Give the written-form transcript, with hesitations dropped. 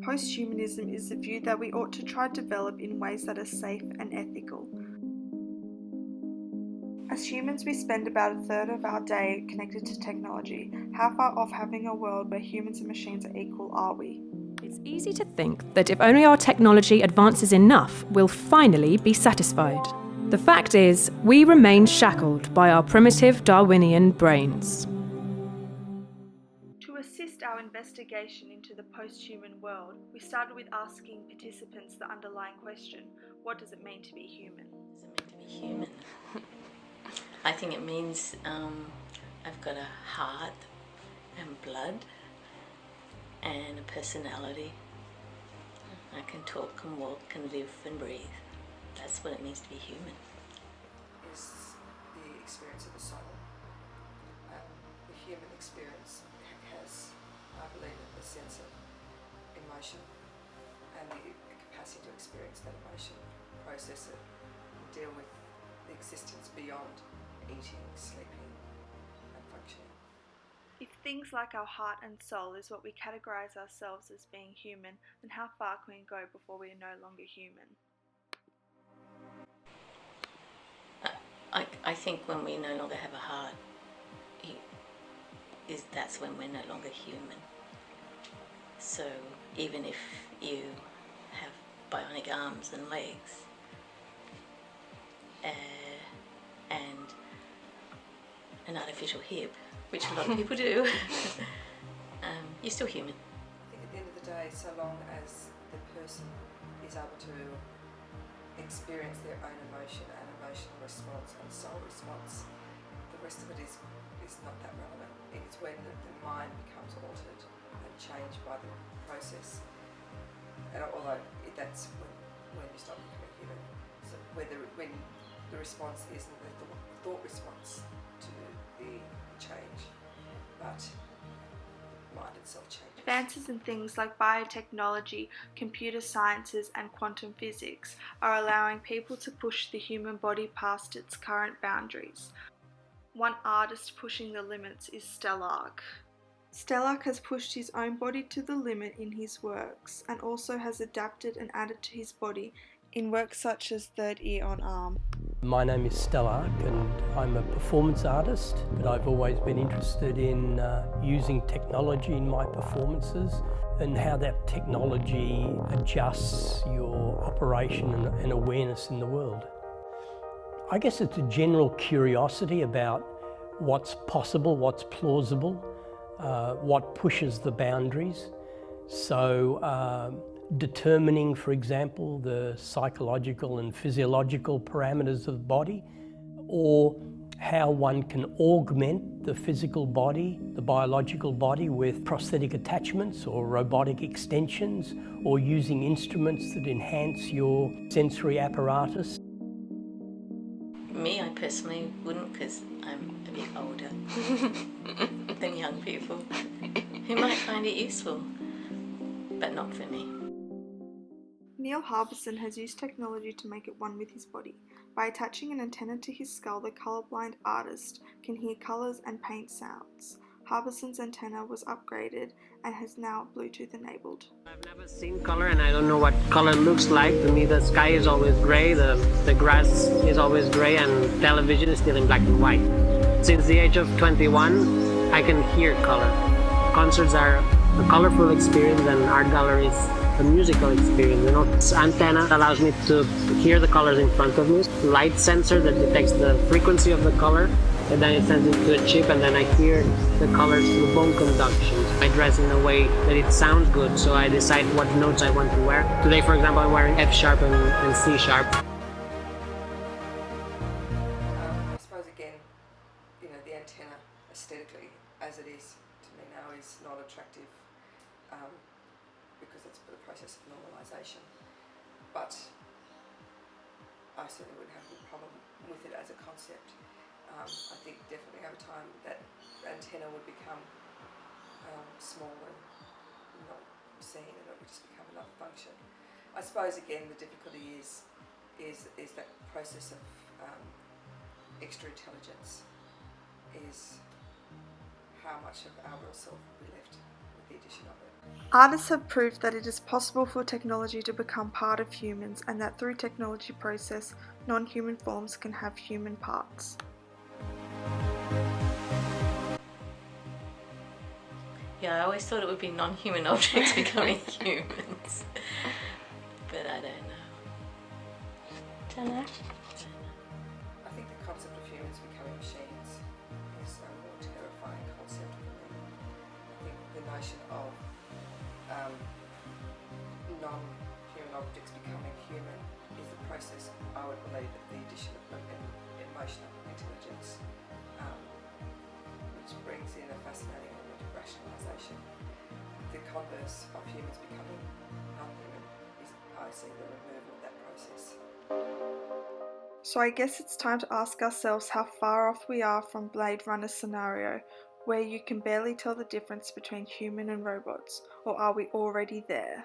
Posthumanism is the view that we ought to try to develop in ways that are safe and ethical. As humans, we spend about a third of our day connected to technology. How far off having a world where humans and machines are equal are we? It's easy to think that if only our technology advances enough, we'll finally be satisfied. The fact is, we remain shackled by our primitive Darwinian brains. To assist our investigation into the post-human world, we started with asking participants the underlying question: what does it mean to be human? What does it mean to be human? I think it means I've got a heart and blood and a personality. I can talk and walk and live and breathe. That's what it means to be human. Is the experience of the soul. The human experience has, I believe, a sense of emotion and the capacity to experience that emotion, process it, and deal with the existence beyond eating, sleeping, and functioning. If things like our heart and soul is what we categorize ourselves as being human, then how far can we go before we are no longer human? I think when we no longer have a heart, that's when we're no longer human. So even if you have bionic arms and legs and an artificial hip, which a lot of people do, you're still human. I think at the end of the day, so long as the person is able to experience their own emotion and emotional response and soul response, the rest of it is not that relevant. It's when the mind becomes altered and changed by the process, and although that's when you stop becoming human. So when the response isn't the thought response to the change, but the mind itself changes. Advances in things like biotechnology, computer sciences, and quantum physics are allowing people to push the human body past its current boundaries. One artist pushing the limits is Stellark. Stellark has pushed his own body to the limit in his works, and also has adapted and added to his body in works such as Third Ear on Arm. My name is Stellark and I'm a performance artist, but I've always been interested in using technology in my performances and how that technology adjusts your operation and awareness in the world. I guess it's a general curiosity about what's possible, what's plausible, what pushes the boundaries. So determining, for example, the psychological and physiological parameters of the body, or how one can augment the physical body, the biological body, with prosthetic attachments or robotic extensions, or using instruments that enhance your sensory apparatus. Me, I personally wouldn't, because I'm a bit older than young people who might find it useful, but not for me. Neil Harbisson has used technology to make it one with his body. By attaching an antenna to his skull, the colourblind artist can hear colours and paint sounds. Harbisson's antenna was upgraded and has now Bluetooth enabled. I've never seen color and I don't know what color looks like. To me the sky is always grey, the grass is always grey, and television is still in black and white. Since the age of 21, I can hear color. Concerts are a colorful experience and art galleries a musical experience. This antenna allows me to hear the colors in front of me. Light sensor that detects the frequency of the color, and then it sends it to a chip, and then I hear the colors through bone conduction. I dress in a way that it sounds good, so I decide what notes I want to wear. Today, for example, I'm wearing F sharp and C sharp. I suppose again, the antenna aesthetically, as it is to me now, is not attractive because it's the process of normalisation. But I certainly wouldn't have a problem with it as a concept. I think definitely over time that antenna would become small and not seen, and it would just become another function. I suppose again the difficulty is that process of extra intelligence is how much of our real self will be left with the addition of it. Artists have proved that it is possible for technology to become part of humans, and that through technology process, non-human forms can have human parts. Yeah, I always thought it would be non-human objects becoming humans, but I don't know. Dunno. I think the concept of humans becoming machines is a more terrifying concept for me. I think the notion of non-human objects becoming human is the process, I would believe, of the addition of emotional intelligence, which brings in a fascinating element of rationalisation. The converse of humans becoming non-human is, I see, the removal of that process. So I guess it's time to ask ourselves how far off we are from Blade Runner's scenario, where you can barely tell the difference between human and robots, or are we already there?